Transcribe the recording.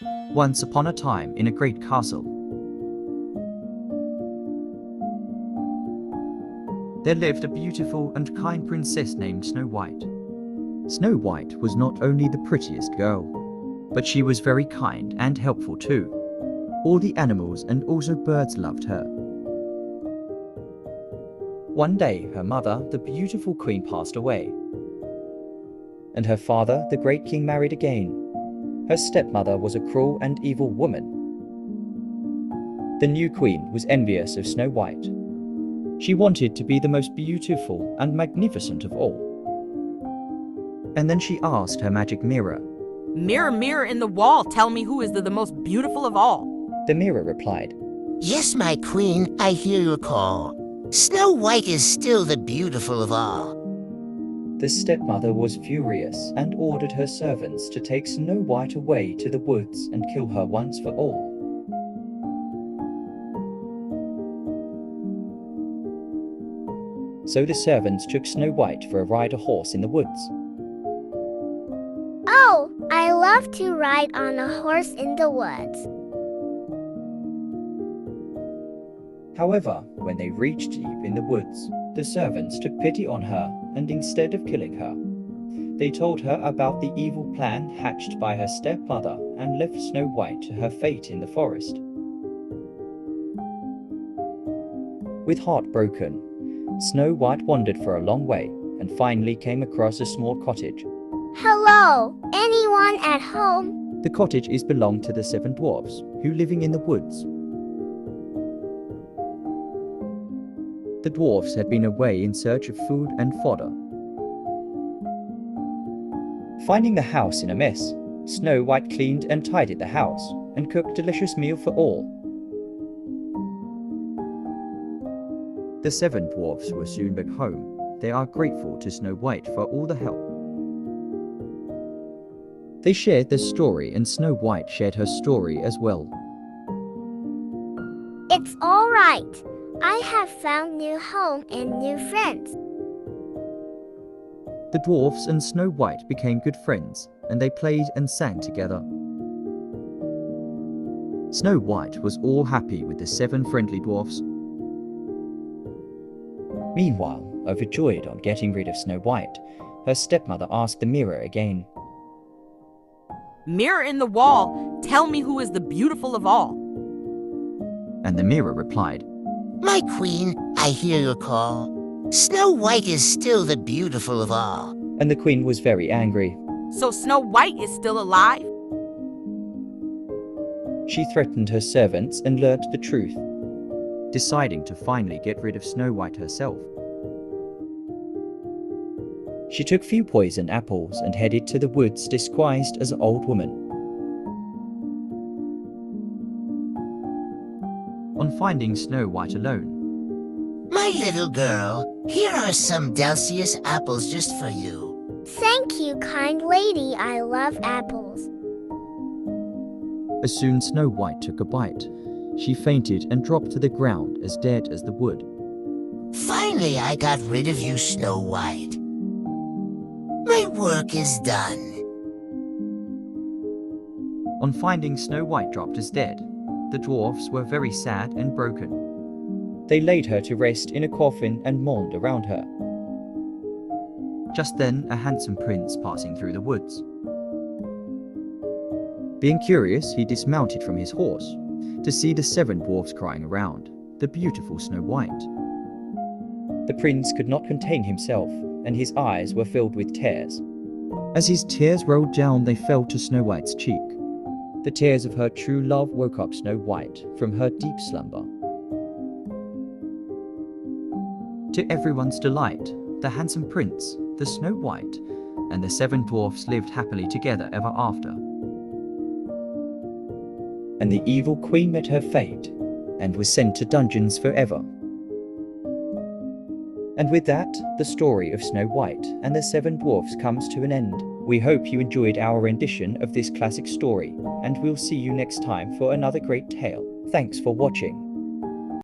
Once upon a time in a great castle, there lived a beautiful and kind princess named Snow White. Snow White was not only the prettiest girl, but she was very kind and helpful too. All the animals and also birds loved her. One day, her mother, the beautiful queen, passed away, and her father, the great king, married again. Her stepmother was a cruel and evil woman. The new queen was envious of Snow White. She wanted to be the most beautiful and magnificent of all. And then she asked her magic mirror, "Mirror, mirror in the wall, tell me who is the most beautiful of all." The mirror replied, Yes, my queen, I hear your call. Snow White is still the beautiful of all. The stepmother was furious and ordered her servants to take Snow White away to the woods and kill her once for all. So the servants took Snow White for a ride a horse in the woods. Oh, I love to ride on a horse in the woods. However, when they reached deep in the woods, the servants took pity on her, and instead of killing her, they told her about the evil plan hatched by her stepmother and left Snow White to her fate in the forest. With heart broken, Snow White wandered for a long way and finally came across a small cottage. Hello, anyone at home? The cottage is belonged to the Seven Dwarfs, who living in the woods. The dwarfs had been away in search of food and fodder. Finding the house in a mess, Snow White cleaned and tidied the house and cooked a delicious meal for all. The seven dwarfs were soon back home. They are grateful to Snow White for all the help. They shared their story, and Snow White shared her story as well. It's all right. I have found new home and new friends. The dwarfs and Snow White became good friends, and they played and sang together. Snow White was all happy with the seven friendly dwarfs. Meanwhile, overjoyed on getting rid of Snow White, her stepmother asked the mirror again, "Mirror in the wall, tell me who is the beautiful of all." And the mirror replied, My queen, I hear your call. Snow White is still the beautiful of all. and the queen was very angry. So Snow White is still alive? She threatened her servants and learnt the truth, deciding to finally get rid of Snow White herself. She took few poisoned apples and headed to the woods disguised as an old woman. On finding Snow White alone, My little girl, here are some delicious apples just for you. Thank you, kind lady. I love apples. as soon Snow White took a bite, she fainted and dropped to the ground as dead as the wood. Finally, I got rid of you, Snow White. My work is done. On finding Snow White dropped as dead, the dwarfs were very sad and broken. They laid her to rest in a coffin and mourned around her. Just then, a handsome prince passing through the woods. Being curious, he dismounted from his horse to see the seven dwarfs crying around the beautiful Snow White. The prince could not contain himself, and his eyes were filled with tears. As his tears rolled down, they fell to Snow White's cheek. The tears of her true love woke up Snow White from her deep slumber. To everyone's delight, the handsome prince, the Snow White, and the seven dwarfs lived happily together ever after. And the evil queen met her fate and was sent to dungeons forever. And with that, the story of Snow White and the Seven Dwarfs comes to an end. We hope you enjoyed our rendition of this classic story, and we'll see you next time for another great tale. Thanks for watching.